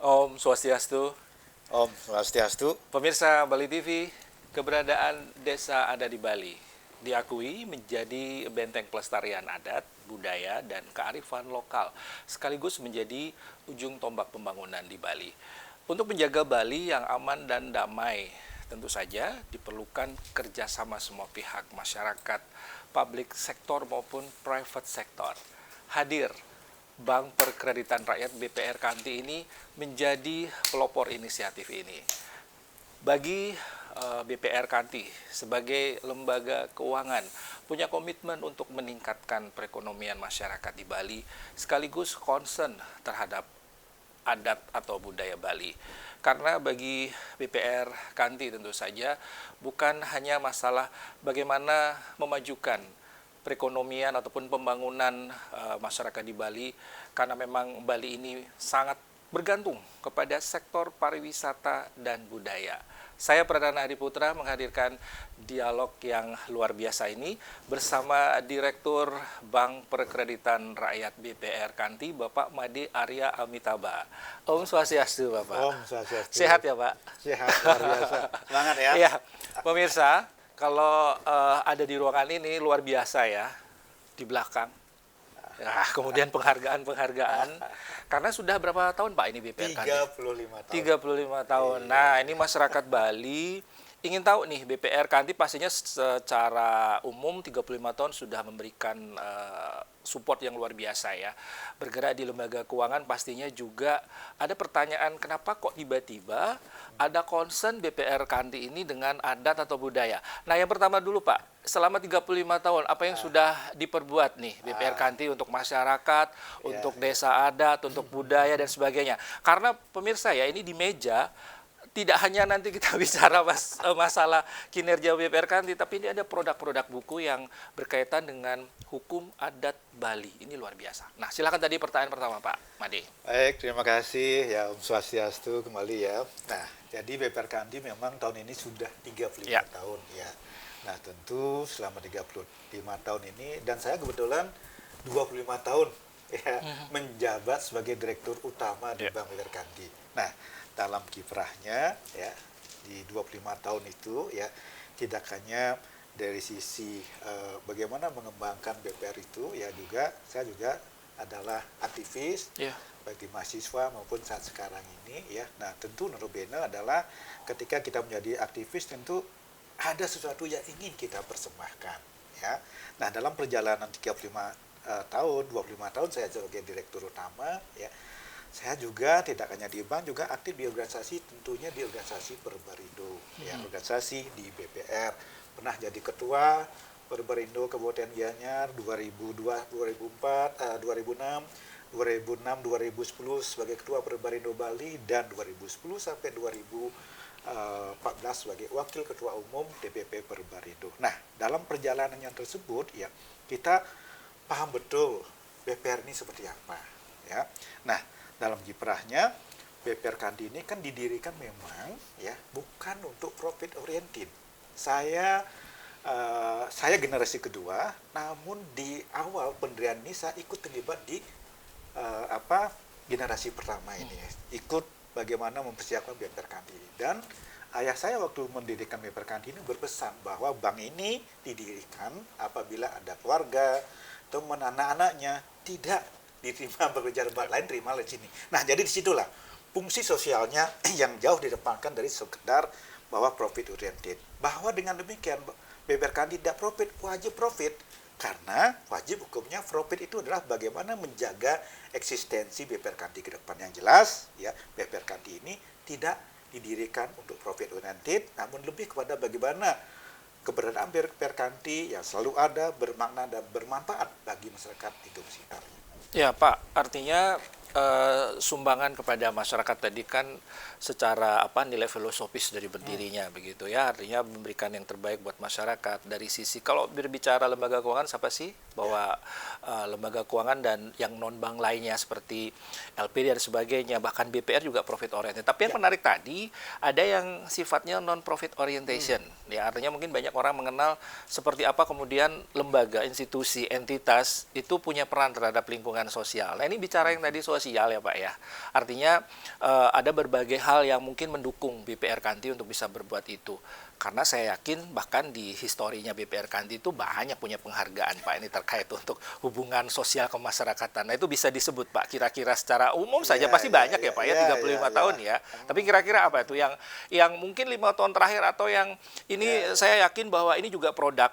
Om Swastiastu, Om Swastiastu. pemirsa Bali TV, keberadaan desa ada di Bali diakui menjadi benteng pelestarian adat, budaya, dan kearifan lokal, sekaligus menjadi ujung tombak pembangunan di Bali. Untuk menjaga Bali yang aman dan damai, tentu saja diperlukan kerjasama semua pihak, masyarakat, publik sektor maupun private sektor. Hadir Bank Perkreditan Rakyat BPR Kanti ini menjadi pelopor inisiatif ini. Bagi BPR Kanti sebagai lembaga keuangan punya komitmen untuk meningkatkan perekonomian masyarakat di Bali sekaligus concern terhadap adat atau budaya Bali. Karena bagi BPR Kanti tentu saja bukan hanya masalah bagaimana memajukan perekonomian ataupun pembangunan masyarakat di Bali, karena memang Bali ini sangat bergantung kepada sektor pariwisata dan budaya. Saya Pradana Adi Putra menghadirkan dialog yang luar biasa ini bersama Direktur Bank Perkreditan Rakyat BPR Kanti, Bapak Made Arya Amitaba. Om Swastiastu, Bapak. Om Swastiastu. Sehat ya, Pak? Sehat, luar biasa. Semangat ya. Iya, pemirsa, kalau ada di ruangan ini luar biasa ya, di belakang. Nah, kemudian penghargaan-penghargaan. Karena sudah berapa tahun Pak ini BPR Kanti? 35 tahun. 35 tahun. Nah, ini masyarakat Bali ingin tahu nih, BPR Kanti pastinya secara umum 35 tahun sudah memberikan support yang luar biasa ya. Bergerak di lembaga keuangan pastinya juga ada pertanyaan kenapa kok tiba-tiba ada concern BPR Kanti ini dengan adat atau budaya. Nah, yang pertama dulu Pak, selama 35 tahun apa yang sudah diperbuat nih BPR Kanti untuk masyarakat, untuk desa adat, untuk budaya dan sebagainya. Karena pemirsa ya, ini di meja tidak hanya nanti kita bicara masalah kinerja BPR Kanti, tapi ini ada produk-produk buku yang berkaitan dengan hukum adat Bali. Ini luar biasa. Nah, silakan tadi pertanyaan pertama Pak Made. Baik, terima kasih ya Om Swastiastu kembali ya. Nah, jadi BPR Kanti memang tahun ini sudah 35 tahun ya. Nah, tentu selama 35 tahun ini, dan saya kebetulan 25 tahun ya menjabat sebagai Direktur Utama di Bank BPR Kanti. Nah, dalam kiprahnya ya di 25 tahun itu ya, tidak hanya dari sisi bagaimana mengembangkan BPR itu ya, juga saya juga adalah aktivis baik di mahasiswa maupun saat sekarang ini ya. Nah, tentu notabene adalah ketika kita menjadi aktivis tentu ada sesuatu yang ingin kita persembahkan ya. Nah, dalam perjalanan 35 tahun, 25 tahun saya sebagai Direktur Utama ya, saya juga tidak hanya di bank, juga aktif di organisasi, tentunya di organisasi Perbarindo ya, organisasi di BPR. Pernah jadi ketua Perbarindo Kabupaten Gianyar 2002, 2004, 2006, 2010 sebagai ketua Perbarindo Bali, dan 2010 sampai 2014 sebagai wakil ketua umum DPP Perbarindo. Nah, dalam perjalanan yang tersebut ya, kita paham betul BPR ini seperti apa ya. Nah, dalam kiprahnya BPR Kanti ini kan didirikan memang ya bukan untuk profit oriented. Saya generasi kedua, namun di awal pendirian ini saya ikut terlibat di generasi pertama ini, ikut bagaimana mempersiapkan BPR Kanti. Dan ayah saya waktu mendirikan BPR Kanti ini berpesan bahwa bank ini didirikan apabila ada keluarga, teman, anak-anaknya tidak diterima bekerja di tempat lain, terima di sini. Nah, jadi disitulah fungsi sosialnya yang jauh didepankan dari sekedar bahwa profit oriented. Bahwa dengan demikian BPR Kanti tidak profit, wajib profit. Karena wajib hukumnya profit itu adalah bagaimana menjaga eksistensi BPR Kanti ke depan. Yang jelas, ya BPR Kanti ini tidak didirikan untuk profit oriented, namun lebih kepada bagaimana keberadaan BPR Kanti yang selalu ada, bermakna dan bermanfaat bagi masyarakat hidup sekitar. Ya Pak, artinya sumbangan kepada masyarakat tadi kan secara nilai filosofis dari berdirinya begitu ya, artinya memberikan yang terbaik buat masyarakat. Dari sisi kalau berbicara lembaga keuangan siapa sih bahwa lembaga keuangan dan yang non bank lainnya seperti LPD dan sebagainya, bahkan BPR juga profit oriented. Tapi yang menarik tadi ada yang sifatnya non profit orientation. Ya, artinya mungkin banyak orang mengenal seperti apa kemudian lembaga, institusi, entitas itu punya peran terhadap lingkungan sosial. Nah, ini bicara yang tadi sosial ya Pak ya. Artinya ada berbagai hal yang mungkin mendukung BPR Kanti untuk bisa berbuat itu. Karena saya yakin bahkan di historinya BPR Kanti itu banyak punya penghargaan Pak ini terkait untuk hubungan sosial kemasyarakatan. Nah, itu bisa disebut Pak kira-kira secara umum saja pasti banyak ya Pak ya 35 tahun ya. Tapi kira-kira apa itu yang mungkin 5 tahun terakhir atau yang ini saya yakin bahwa ini juga produk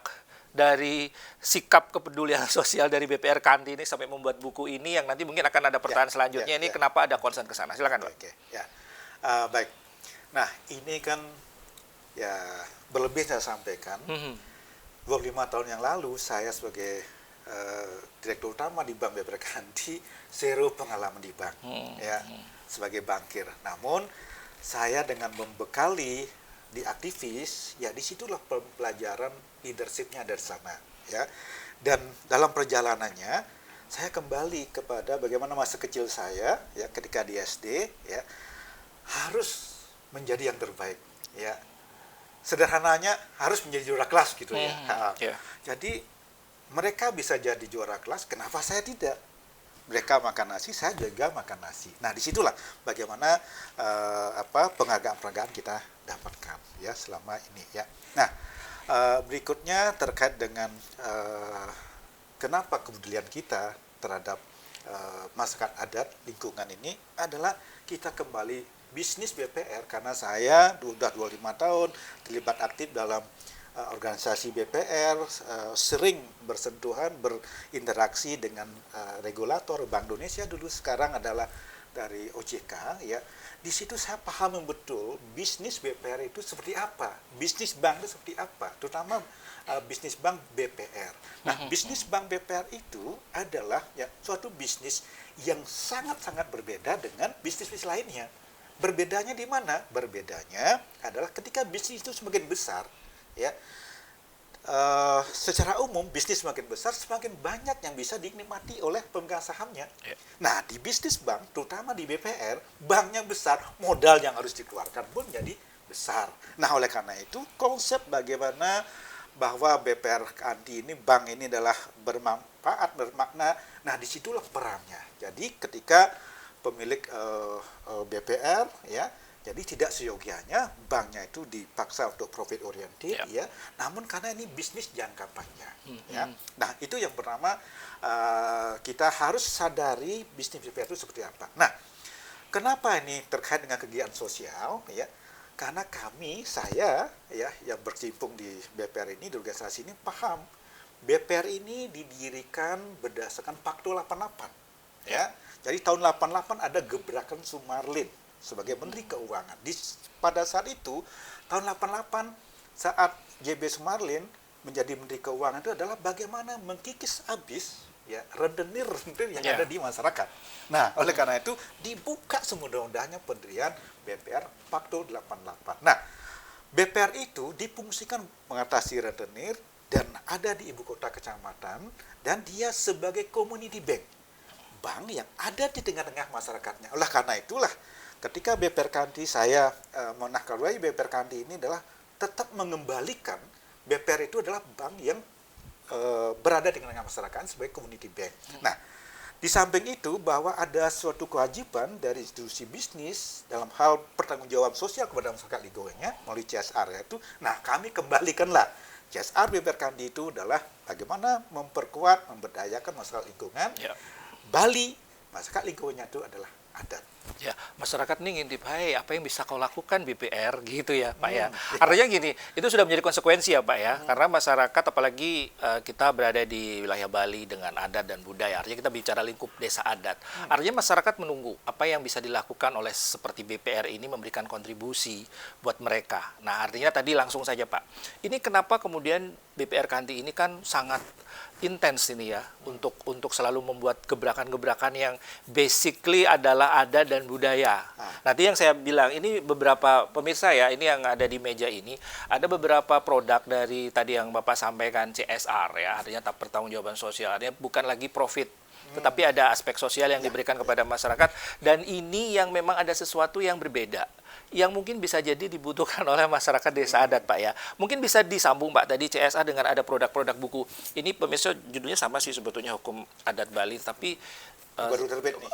dari sikap kepedulian sosial dari BPR Kanti ini sampai membuat buku ini yang nanti mungkin akan ada pertanyaan selanjutnya ini kenapa ada concern ke sana. Silakan Pak. Baik. Nah, ini kan ya berlebih saya sampaikan. 25 tahun yang lalu saya sebagai direktur utama di Bank BPR Kanti zero pengalaman di bank sebagai bankir. Namun saya dengan membekali di aktivis, ya disitulah pelajaran leadership-nya dari sana, ya. Dan dalam perjalanannya, saya kembali kepada bagaimana masa kecil saya, ya, ketika di SD, ya, harus menjadi yang terbaik, ya. Sederhananya harus menjadi juara kelas gitu ya. Jadi mereka bisa jadi juara kelas, kenapa saya tidak? Mereka makan nasi, saya juga makan nasi. Nah, disitulah bagaimana penghargaan-penghargaan kita dapatkan ya selama ini ya. Nah, berikutnya terkait dengan kenapa kepedulian kita terhadap masyarakat adat lingkungan ini adalah kita kembali bisnis BPR karena saya sudah 25 tahun terlibat aktif dalam organisasi BPR, sering bersentuhan, berinteraksi dengan regulator Bank Indonesia dulu, sekarang adalah dari OJK, ya. Di situ saya paham betul bisnis BPR itu seperti apa, bisnis bank itu seperti apa, terutama bisnis bank BPR. Nah, bisnis bank BPR itu adalah ya suatu bisnis yang sangat-sangat berbeda dengan bisnis-bisnis lainnya. Berbedanya di mana? Berbedanya adalah ketika bisnis itu semakin besar, ya, secara umum bisnis semakin besar semakin banyak yang bisa dinikmati oleh pemegang sahamnya. Nah, di bisnis bank, terutama di BPR, banknya besar, modal yang harus dikeluarkan pun jadi besar. Nah, oleh karena itu konsep bagaimana bahwa BPR Kanti ini, bank ini adalah bermanfaat, bermakna. Nah, disitulah perannya. Jadi ketika pemilik BPR, ya, jadi tidak seyogianya banknya itu dipaksa untuk profit oriented, ya. Namun karena ini bisnis jangka panjang, ya. Nah, itu yang pertama kita harus sadari bisnis BPR itu seperti apa. Nah, kenapa ini terkait dengan kegiatan sosial, ya? Karena saya, ya, yang berkecimpung di BPR ini, di organisasi ini paham BPR ini didirikan berdasarkan Pakto 88, ya. Jadi tahun 88 ada gebrakan Sumarlin sebagai Menteri Keuangan. Pada saat itu, tahun 88, saat JB Sumarlin menjadi Menteri Keuangan itu adalah bagaimana mengkikis habis ya rentenir yang ada di masyarakat. Nah, oleh karena itu dibuka semudah-mudahnya pendirian BPR Pakto 88. Nah, BPR itu difungsikan mengatasi rentenir dan ada di ibu kota kecamatan dan dia sebagai community bank yang ada di tengah-tengah masyarakatnya. Oleh karena itulah ketika BPR Kanti saya menahkarwai BPR Kanti ini adalah tetap mengembalikan BPR itu adalah bank yang berada di tengah-tengah masyarakat sebagai community bank. Nah, di samping itu bahwa ada suatu kewajiban dari institusi bisnis dalam hal pertanggungjawab sosial kepada masyarakat lingkungannya melalui CSR itu. Nah, kami kembalikanlah CSR BPR Kanti itu adalah bagaimana memperkuat, memberdayakan masyarakat lingkungan. Bali, masyarakat lingkungannya itu adalah adat. Ya, masyarakat ini ngintip, hai, apa yang bisa kau lakukan BPR gitu ya Pak ya. Artinya gini, itu sudah menjadi konsekuensi ya Pak ya. Karena masyarakat apalagi kita berada di wilayah Bali dengan adat dan budaya. Artinya kita bicara lingkup desa adat. Artinya masyarakat menunggu apa yang bisa dilakukan oleh seperti BPR ini memberikan kontribusi buat mereka. Nah, artinya tadi langsung saja Pak. Ini kenapa kemudian BPR Kanti ini kan sangat intens ini ya untuk selalu membuat gebrakan-gebrakan yang basically adalah adat dan budaya. Nanti yang saya bilang ini beberapa pemirsa ya, ini yang ada di meja ini ada beberapa produk dari tadi yang Bapak sampaikan CSR ya, artinya tak pertanggungjawaban sosial, artinya bukan lagi profit tetapi ada aspek sosial yang diberikan kepada masyarakat, dan ini yang memang ada sesuatu yang berbeda yang mungkin bisa jadi dibutuhkan oleh masyarakat desa adat, Pak ya. Mungkin bisa disambung, Pak, tadi CSR dengan ada produk-produk buku. Ini pemirsa judulnya sama sih sebetulnya, Hukum Adat Bali, tapi Baru terbit nih.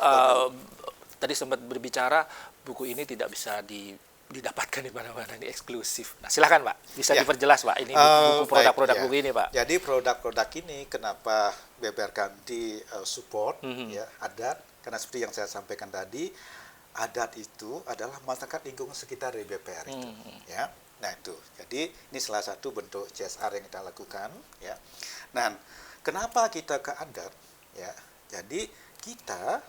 tadi sempat berbicara buku ini tidak bisa didapatkan di mana-mana, ini eksklusif. Nah, silakan, Pak. Bisa diperjelas, Pak, ini buku produk-produk buku ini, Pak. Jadi produk-produk ini kenapa BPR Kanti support ya adat, karena seperti yang saya sampaikan tadi, adat itu adalah masyarakat lingkungan sekitar dari BPR itu, ya. Nah itu, jadi ini salah satu bentuk CSR yang kita lakukan, ya. Nah, kenapa kita ke adat, ya? Jadi kita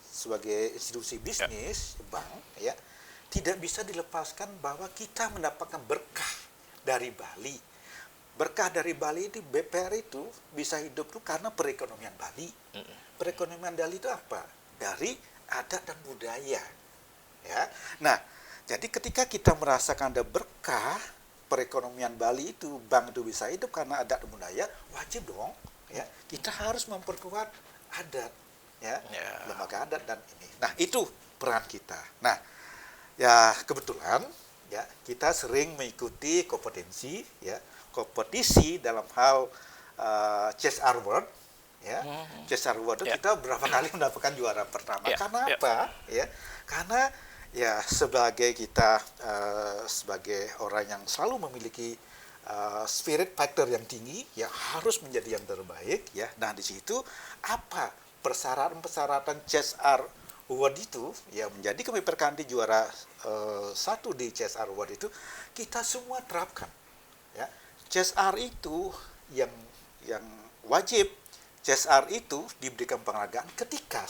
sebagai institusi bisnis, bank, ya, tidak bisa dilepaskan bahwa kita mendapatkan berkah dari Bali. Berkah dari Bali itu, BPR itu bisa hidup tuh karena perekonomian Bali. Perekonomian Bali itu apa? Dari adat dan budaya, ya. Nah, jadi ketika kita merasakan ada berkah perekonomian Bali itu, bank itu bisa hidup karena adat dan budaya, wajib dong, ya. Kita harus memperkuat adat, ya, lembaga adat dan ini. Nah, itu peran kita. Nah, ya kebetulan, ya kita sering mengikuti kompetisi dalam hal CSR Award. Ya, CSR Award itu kita berapa kali mendapatkan juara pertama. Karena apa? Ya, karena ya sebagai kita sebagai orang yang selalu memiliki spirit fighter yang tinggi, ya harus menjadi yang terbaik. Ya, nah di situ apa persyaratan CSR Award itu, ya menjadi kami perkanti juara satu di CSR Award itu kita semua terapkan. Ya, CSR itu yang wajib. CSR itu diberikan penghargaan ketika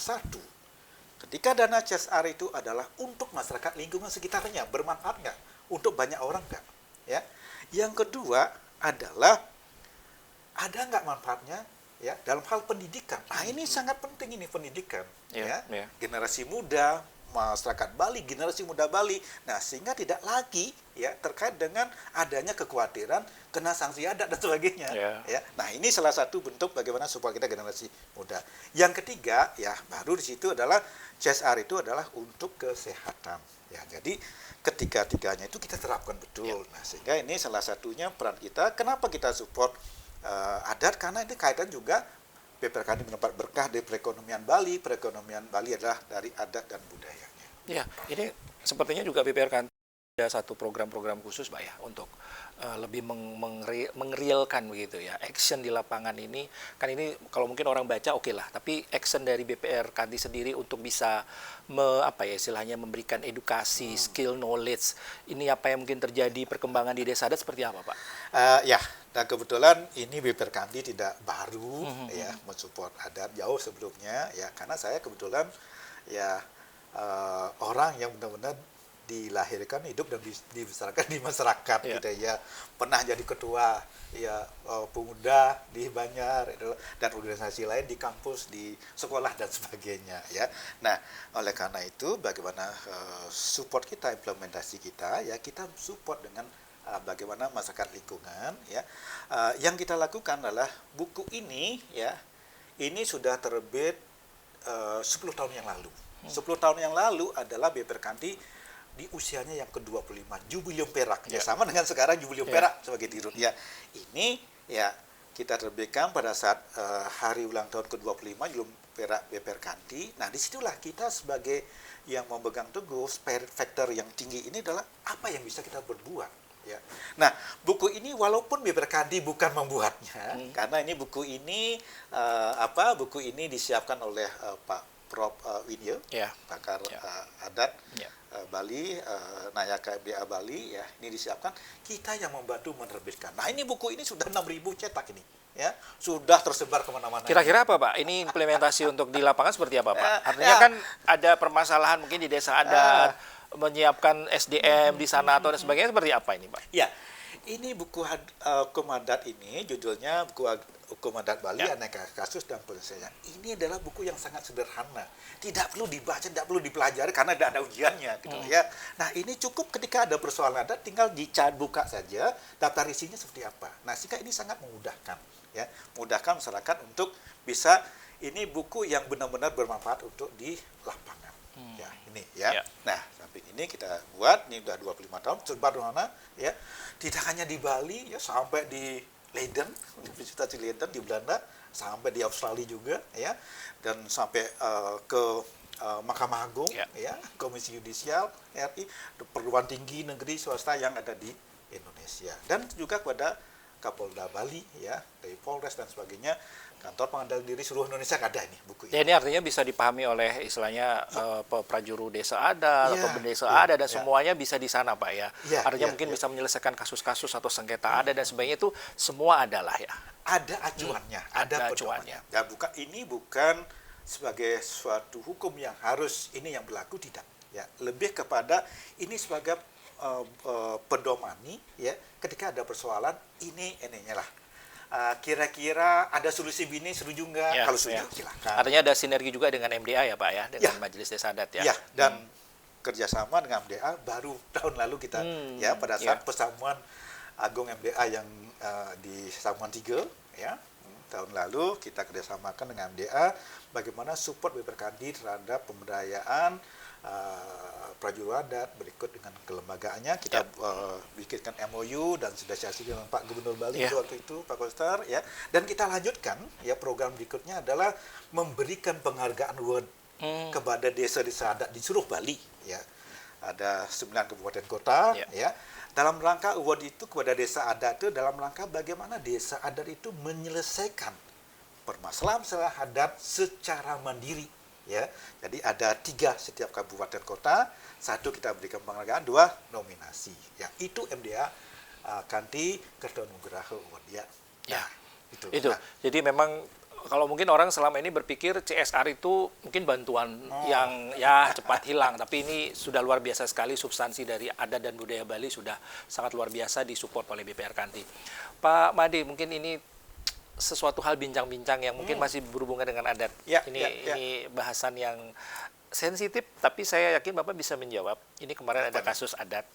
dana CSR itu adalah untuk masyarakat lingkungan sekitarnya, bermanfaat nggak? Untuk banyak orang nggak? Ya. Yang kedua adalah ada nggak manfaatnya, ya, dalam hal pendidikan. Nah ini sangat penting, ini pendidikan, ya. Generasi muda, masyarakat Bali, generasi muda Bali. Nah sehingga tidak lagi, ya, terkait dengan adanya kekhawatiran kena sanksi adat dan sebagainya. Ya. Nah ini salah satu bentuk bagaimana supaya kita generasi muda. Yang ketiga, ya baru di situ adalah CSR itu adalah untuk kesehatan. Ya jadi ketiga-tiganya itu kita terapkan betul. Nah sehingga ini salah satunya peran kita. Kenapa kita support adat? Karena ini kaitan juga BPR Kanti mendapat berkah dari perekonomian Bali. Perekonomian Bali adalah dari adat dan budayanya. Ya, ini sepertinya juga BPR Kanti ada satu program-program khusus, Pak ya, untuk lebih mengrealkan begitu ya, action di lapangan ini. Kan ini kalau mungkin orang baca oke lah, tapi action dari BPR Kanti sendiri untuk bisa istilahnya memberikan edukasi, skill, knowledge. Ini apa yang mungkin terjadi perkembangan di desa adat seperti apa, Pak? Ya, dan kebetulan ini BPR Kanti tidak baru ya mensupport adat, jauh sebelumnya ya, karena saya kebetulan ya orang yang benar-benar dilahirkan, hidup dan dibesarkan di masyarakat, gitu ya. Pernah jadi ketua ya pemuda di Banjar dan organisasi lain di kampus, di sekolah dan sebagainya, ya. Nah, oleh karena itu bagaimana support kita, implementasi kita, ya kita support dengan bagaimana masyarakat lingkungan, ya. Yang kita lakukan adalah buku ini, ya, ini sudah terbit 10 tahun yang lalu. 10 tahun yang lalu adalah BPR Kanti di usianya yang ke-25, jubileum perak. Ya, sama dengan sekarang jubileum perak sebagai dirut. Ya, ini ya kita terbitkan pada saat hari ulang tahun ke-25 jubileum perak BPR Kanti. Nah, disitulah kita sebagai yang memegang teguh spirit factor yang tinggi ini adalah apa yang bisa kita berbuat. Ya. Nah, buku ini walaupun BPR Kanti bukan membuatnya, karena ini buku ini disiapkan oleh Pak Prof. Widya, pakar adat Bali, Nayaka FBA Bali, ya, ini disiapkan, kita yang membantu menerbitkan. Nah, ini buku ini sudah 6.000 cetak ini, ya, sudah tersebar kemana-mana. Kira-kira apa, Pak? Ini implementasi untuk di lapangan seperti apa, Pak? Artinya kan ada permasalahan mungkin di desa adat, menyiapkan SDM di sana atau dan sebagainya, seperti apa ini, Pak? Ya, ini buku hukum adat ini, judulnya buku hukum adat Bali, aneka kasus dan penyelesaian. Ini adalah buku yang sangat sederhana, tidak perlu dibaca, tidak perlu dipelajari karena tidak ada ujiannya, gitu ya. Nah, ini cukup ketika ada persoalan adat, tinggal buka saja daftar isinya seperti apa. Nah, sehingga ini sangat memudahkan, ya, memudahkan masyarakat untuk bisa ini buku yang benar-benar bermanfaat untuk di lapangan. Ya, ini ya. Ya. Nah, samping ini kita buat, ini udah 25 tahun, tersebar di mana ya. Tidak hanya di Bali ya, sampai di Leiden, Universitas di Leiden di Belanda, sampai di Australia juga ya. Dan sampai ke Mahkamah Agung ya, Komisi Yudisial RI, perguruan tinggi negeri swasta yang ada di Indonesia. Dan juga kepada Kapolda Bali ya, dari Polres dan sebagainya. Kantor Pengadilan Diri seluruh Indonesia ada ini buku ini. Ya, ini artinya bisa dipahami oleh istilahnya prajuru desa adat atau bendesa adat dan semuanya bisa di sana, Pak ya. Artinya mungkin bisa menyelesaikan kasus-kasus atau sengketa adat dan sebagainya, itu semua adalah ya. Ada acuannya, ada acuannya. Ya, ini bukan sebagai suatu hukum yang harus ini yang berlaku, tidak. Ya, lebih kepada ini sebagai pedomani ya, ketika ada persoalan ininya lah. Kira-kira ada solusi bini, setuju nggak? Ya, kalau setuju silakan. Artinya ada sinergi juga dengan MDA ya Pak ya, dengan Majelis Desa Adat ya. Ya, dan kerjasama dengan MDA baru tahun lalu kita ya pada saat Persamuan Agung MDA yang di Samuan 3 ya, tahun lalu kita kerjasamakan dengan MDA bagaimana support BPRKANDI terhadap pemberdayaan prajurit adat berikut dengan kelembagaannya. Kita bikinkan MOU dan sudah siasat dengan Pak Gubernur Bali waktu itu, Pak Koster ya. Dan kita lanjutkan ya, program berikutnya adalah memberikan penghargaan award kepada desa-desa adat di seluruh Bali ya. Ada 9 kabupaten kota ya. Dalam rangka award itu kepada desa adat itu dalam rangka bagaimana desa adat itu menyelesaikan permasalahan adat secara mandiri. Ya, jadi ada 3 setiap kabupaten kota, 1 kita berikan penghargaan, 2 nominasi. Ya, itu MDA Kanti Kertonugraha Award ya. Nah, itu. Nah. Jadi memang kalau mungkin orang selama ini berpikir CSR itu mungkin bantuan yang ya cepat hilang, tapi ini sudah luar biasa sekali, substansi dari adat dan budaya Bali sudah sangat luar biasa disupport oleh BPR Kanti. Pak Made, mungkin ini sesuatu hal bincang-bincang yang mungkin masih berhubungan dengan adat. Ini bahasan yang sensitif, tapi saya yakin Bapak bisa menjawab. Ini kemarin ada kasus adat.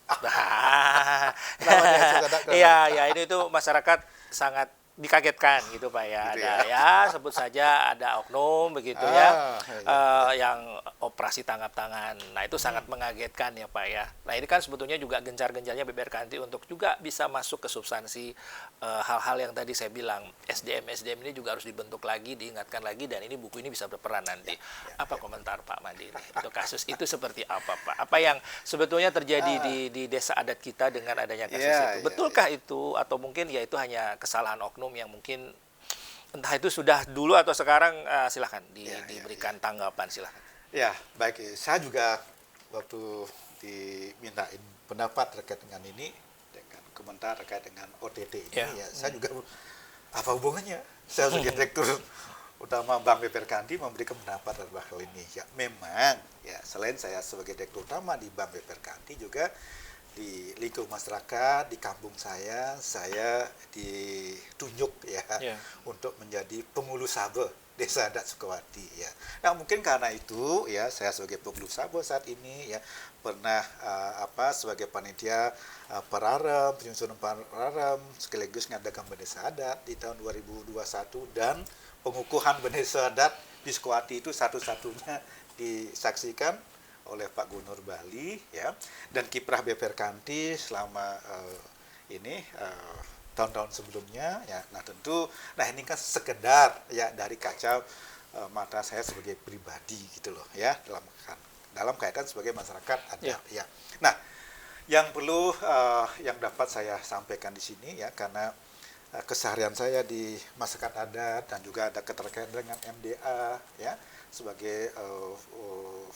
Iya, ini tuh masyarakat sangat dikagetkan gitu Pak ya. Gitu ada ya sebut saja ada oknum begitu yang operasi tangkap tangan. Nah, itu sangat mengagetkan ya Pak ya. Nah, ini kan sebetulnya juga gencar-gencarnya BPR Kanti untuk juga bisa masuk ke substansi hal-hal yang tadi saya bilang. SDM ini juga harus dibentuk lagi, diingatkan lagi, dan ini buku ini bisa berperan nanti. Apa komentar Pak Made ini untuk kasus itu seperti apa Pak? Apa yang sebetulnya terjadi di desa adat kita dengan adanya kasus itu? Betulkah itu atau mungkin ya itu hanya kesalahan oknum yang mungkin entah itu sudah dulu atau sekarang? Silahkan diberikan tanggapan, silahkan. Ya, baik. Saya juga waktu dimintain pendapat terkait dengan ini, dengan komentar terkait dengan OTT ini, saya juga apa hubungannya? Saya sebagai direktur utama Bank BPR Kanti memberikan pendapat terhadap hal ini. Ya, memang ya selain saya sebagai direktur utama di Bank BPR Kanti juga di lingkup masyarakat di kampung saya ditunjuk untuk menjadi pengulu sabe Desa Adat Sukawati ya. Nah, mungkin karena itu ya saya sebagai pengulu sabe saat ini ya pernah sebagai panitia pararem, penyusunan pararem sekaligus ngadakan Desa Adat di tahun 2021 dan pengukuhan Desa Adat di Sukawati itu satu-satunya disaksikan oleh Pak Gubernur Bali ya, dan kiprah BPR Kanti selama tahun-tahun sebelumnya ya. Nah, tentu ini kan sekedar ya dari kaca mata saya sebagai pribadi gitu loh ya, dalam kaitan sebagai masyarakat adat ya. Nah, yang perlu yang dapat saya sampaikan di sini ya, karena keseharian saya di masyarakat adat dan juga ada keterkaitan dengan MDA ya sebagai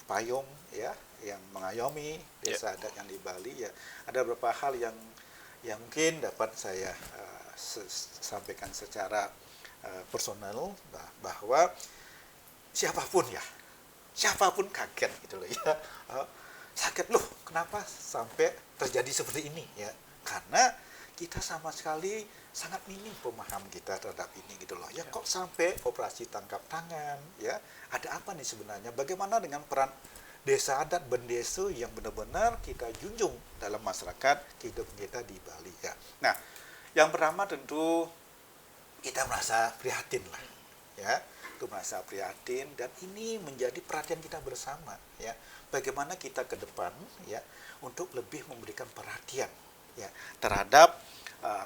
payung ya yang mengayomi desa adat yang di Bali ya, ada beberapa hal yang mungkin dapat saya sampaikan secara personal bahwa siapapun kaget gitu loh ya, sakit loh kenapa sampai terjadi seperti ini ya, karena kita sama sekali sangat minim pemahaman kita terhadap ini gitu loh ya. Kok sampai operasi tangkap tangan ya, ada apa nih sebenarnya, bagaimana dengan peran desa adat bendesa yang benar-benar kita junjung dalam masyarakat kehidupan kita di Bali ya. Nah, yang pertama tentu kita merasa prihatin lah ya itu merasa prihatin, dan ini menjadi perhatian kita bersama, ya. Bagaimana kita ke depan, ya, untuk lebih memberikan perhatian, ya, terhadap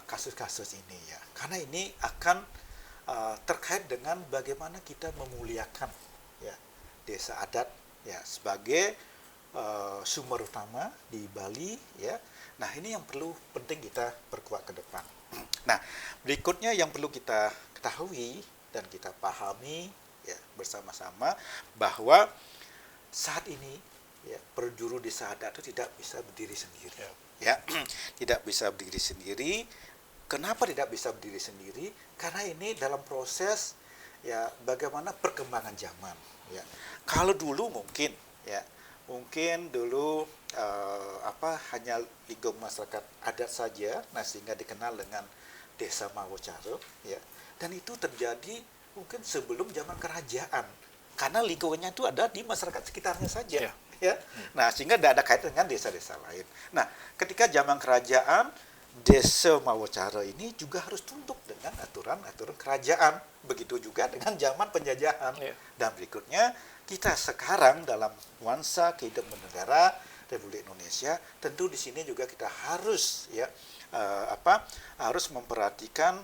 kasus-kasus ini, ya. Karena ini akan terkait dengan bagaimana kita memuliakan, ya, desa adat, ya, sebagai sumber utama di Bali, ya. Nah, ini yang penting kita perkuat ke depan. Nah, berikutnya yang perlu kita ketahui dan kita pahami, ya, bersama-sama, bahwa saat ini, ya, perjuru desa adat itu tidak bisa berdiri sendiri, ya, tidak bisa berdiri sendiri. Kenapa tidak bisa berdiri sendiri? Karena ini dalam proses, ya, bagaimana perkembangan zaman, ya. Kalau dulu mungkin, ya, mungkin dulu hanya lingkup masyarakat adat saja, nah, sehingga dikenal dengan desa Mawocaro, ya. Dan itu terjadi mungkin sebelum zaman kerajaan, karena lingkungannya itu ada di masyarakat sekitarnya saja, ya. Nah, sehingga tidak ada kaitan dengan desa-desa lain. Nah, ketika zaman kerajaan, desa Mawocaro ini juga harus tunduk dengan aturan-aturan kerajaan. Begitu juga dengan zaman penjajahan. Dan berikutnya, kita sekarang dalam nuansa kehidupan negara Republik Indonesia, tentu di sini juga kita harus, ya, harus memperhatikan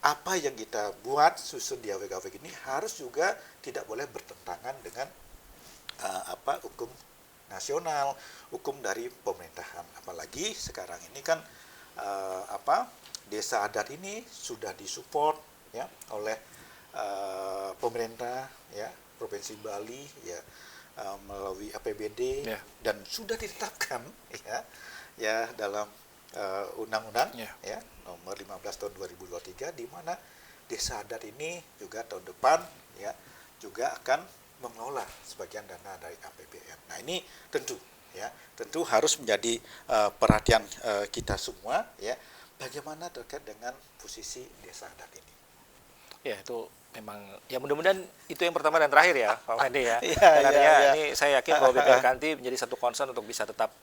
apa yang kita buat susun di awek-awek ini harus juga tidak boleh bertentangan dengan hukum nasional, hukum dari pemerintahan. Apalagi sekarang ini kan desa adat ini sudah disupport, ya, oleh pemerintah, ya, Provinsi Bali, ya, melalui APBD, dan sudah ditetapkan, ya, dalam undang-undang, ya, nomor 15 tahun 2023, di mana desa adat ini juga tahun depan, ya, juga akan mengelola sebagian dana dari APBN. Nah, ini tentu, ya, tentu harus menjadi perhatian kita semua, ya, bagaimana terkait dengan posisi desa adat ini. Ya, itu memang, ya, mudah-mudahan itu yang pertama dan terakhir, ya, Pak Mandi, ya. Dan artinya ini saya yakin bahwa BPR Kanti menjadi satu concern untuk bisa tetap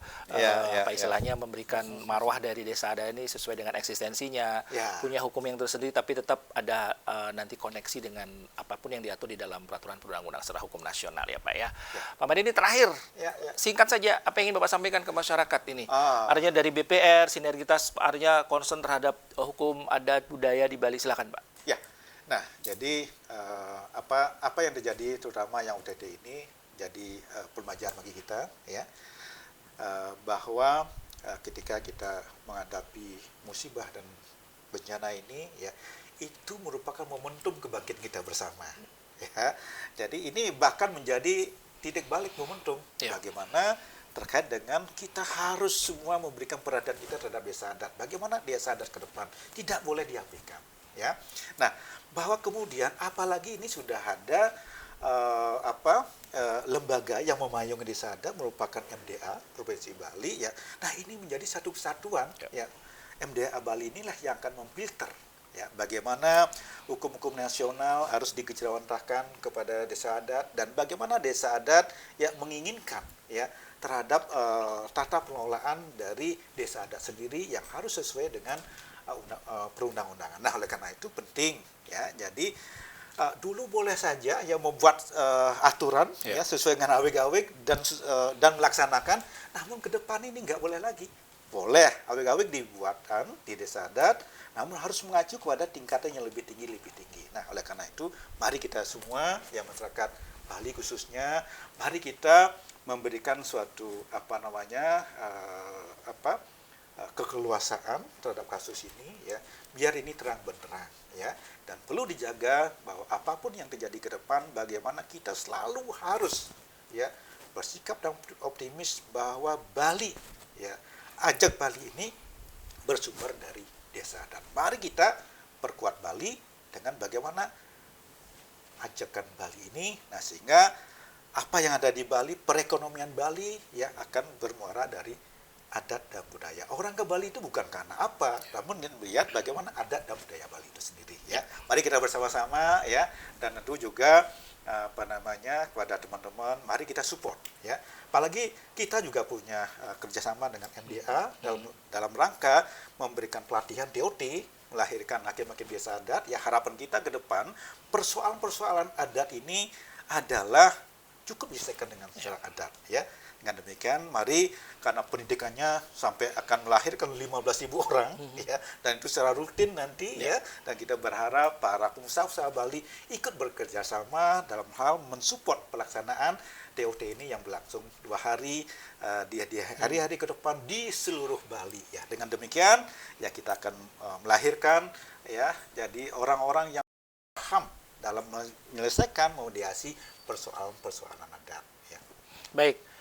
istilahnya memberikan marwah dari desa adat ini sesuai dengan eksistensinya, punya hukum yang tersendiri, tapi tetap ada nanti koneksi dengan apapun yang diatur di dalam peraturan perundang-undang secara hukum nasional, ya, Pak, ya. Pak Mandi, ini terakhir, singkat saja apa yang ingin Bapak sampaikan ke masyarakat ini. Artinya dari BPR, sinergitas, artinya concern terhadap hukum adat budaya di Bali, silakan, Pak. Ya. Nah, jadi apa yang terjadi, terutama yang OTT ini, jadi pembelajaran bagi kita, ya, bahwa ketika kita menghadapi musibah dan bencana ini, ya, itu merupakan momentum kebangkitan kita bersama, ya. Jadi ini bahkan menjadi titik balik momentum, bagaimana terkait dengan kita harus semua memberikan perhatian kita terhadap desa adat. Bagaimana desa adat ke depan tidak boleh diabaikan, ya. Nah, bahwa kemudian apalagi ini sudah ada lembaga yang memayungi desa adat merupakan MDA Provinsi Bali, ya. Nah, ini menjadi satu kesatuan, ya. MDA Bali inilah yang akan memfilter, ya, bagaimana hukum-hukum nasional harus dikejawantahkan kepada desa adat, dan bagaimana desa adat, ya, menginginkan, ya, terhadap tata pengelolaan dari desa adat sendiri yang harus sesuai dengan perundang-undangan. Nah, oleh karena itu penting, ya. Jadi dulu boleh saja, ya, membuat aturan, ya, sesuai dengan awek-awek dan melaksanakan. Namun ke depan ini nggak boleh lagi. Boleh awek-awek dibuatkan di desa adat, namun harus mengacu kepada tingkatan yang lebih tinggi. Nah, oleh karena itu, mari kita semua, ya, masyarakat Bali khususnya, mari kita memberikan suatu kekeluasaan terhadap kasus ini, ya, biar ini terang benderang, ya, dan perlu dijaga bahwa apapun yang terjadi ke depan, bagaimana kita selalu harus, ya, bersikap dan optimis bahwa Bali, ya, ajak Bali ini bersumber dari desa adat. Mari kita perkuat Bali dengan bagaimana ajakan Bali ini, nah, sehingga apa yang ada di Bali, perekonomian Bali, ya, akan bermuara dari adat dan budaya. Orang ke Bali itu bukan karena apa, namun melihat bagaimana adat dan budaya Bali itu sendiri, ya. Mari kita bersama-sama, ya, dan tentu juga kepada teman-teman, mari kita support, ya. Apalagi kita juga punya kerjasama dengan MDA dalam rangka memberikan pelatihan DOT melahirkan hakim-hakim desa adat, ya harapan kita ke depan persoalan-persoalan adat ini adalah cukup diselesaikan dengan secara adat, ya. Dengan demikian, mari karena pendidikannya sampai akan melahirkan 15.000 orang, ya, dan itu secara rutin nanti, ya, dan kita berharap para pengusaha-usaha Bali ikut bekerja sama dalam hal mensupport pelaksanaan TOT ini yang berlangsung 2 hari di hari-hari ke depan di seluruh Bali, ya. Dengan demikian, ya kita akan melahirkan, ya, jadi orang-orang yang paham dalam menyelesaikan memediasi persoalan-persoalan adat, ya. Baik.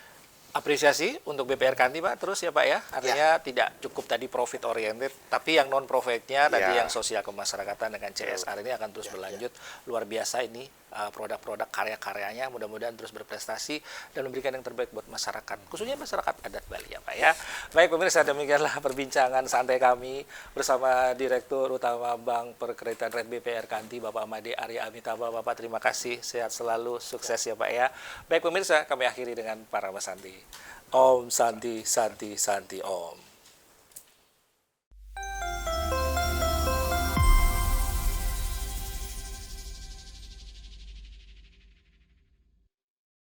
Apresiasi untuk BPR Kanti, Pak, terus ya Pak ya, artinya tidak cukup tadi profit oriented, tapi yang non profitnya tadi yang sosial kemasyarakatan dengan CSR ini akan terus berlanjut. Luar biasa ini produk-produk karya-karyanya, mudah-mudahan terus berprestasi dan memberikan yang terbaik buat masyarakat, khususnya masyarakat adat Bali ya Pak ya. Baik pemirsa, demikianlah perbincangan santai kami bersama Direktur Utama Bank Perkreditan Rakyat BPR Kanti, Bapak Made Arya Amitaba. Bapak terima kasih, sehat selalu, sukses ya Pak ya. Baik pemirsa, kami akhiri dengan para Santi. Om Santi Santi Santi Om.